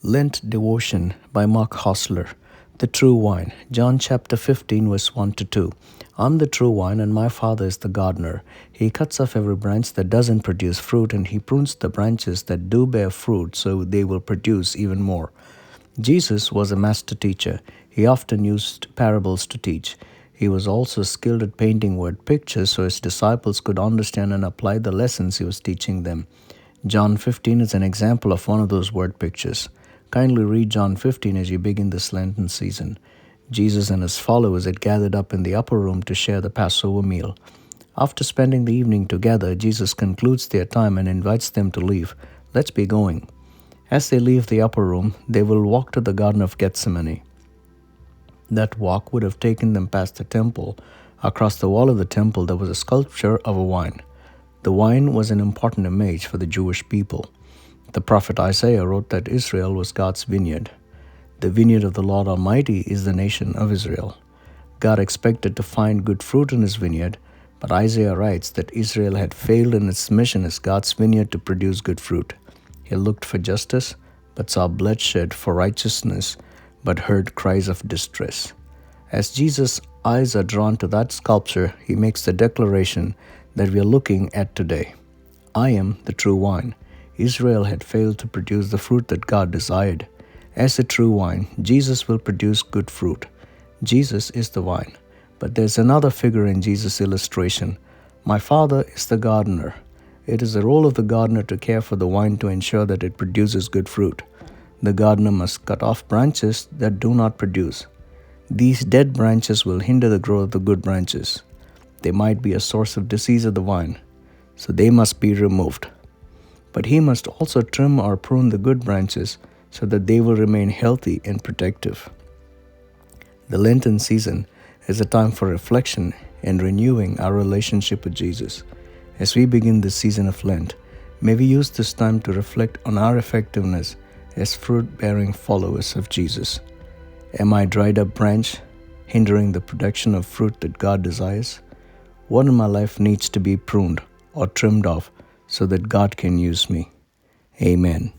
Lent Devotion by Mark Hostler. The True Vine. John chapter 15 verse 1 to 2. I'm the true vine and my Father is the gardener. He cuts off every branch that doesn't produce fruit, and he prunes the branches that do bear fruit so they will produce even more. Jesus was a master teacher. He often used parables to teach. He was also skilled at painting word pictures so his disciples could understand and apply the lessons he was teaching them. John 15 is an example of one of those word pictures. Kindly read John 15 as you begin this Lenten season. Jesus and his followers had gathered up in the upper room to share the Passover meal. After spending the evening together, Jesus concludes their time and invites them to leave. Let's be going. As they leave the upper room, they will walk to the Garden of Gethsemane. That walk would have taken them past the temple. Across the wall of the temple, there was a sculpture of a vine. The vine was an important image for the Jewish people. The prophet Isaiah wrote that Israel was God's vineyard. The vineyard of the Lord Almighty is the nation of Israel. God expected to find good fruit in his vineyard, but Isaiah writes that Israel had failed in its mission as God's vineyard to produce good fruit. He looked for justice, but saw bloodshed; for righteousness, but heard cries of distress. As Jesus' eyes are drawn to that sculpture, he makes the declaration that we are looking at today. I am the true vine. Israel had failed to produce the fruit that God desired. As a true vine, Jesus will produce good fruit. Jesus is the vine. But there's another figure in Jesus' illustration. My Father is the gardener. It is the role of the gardener to care for the vine to ensure that it produces good fruit. The gardener must cut off branches that do not produce. These dead branches will hinder the growth of the good branches. They might be a source of disease of the vine, so they must be removed. But he must also trim or prune the good branches so that they will remain healthy and protective. The Lenten season is a time for reflection and renewing our relationship with Jesus. As we begin this season of Lent, may we use this time to reflect on our effectiveness as fruit-bearing followers of Jesus. Am I a dried-up branch, hindering the production of fruit that God desires? What in my life needs to be pruned or trimmed off so that God can use me? Amen.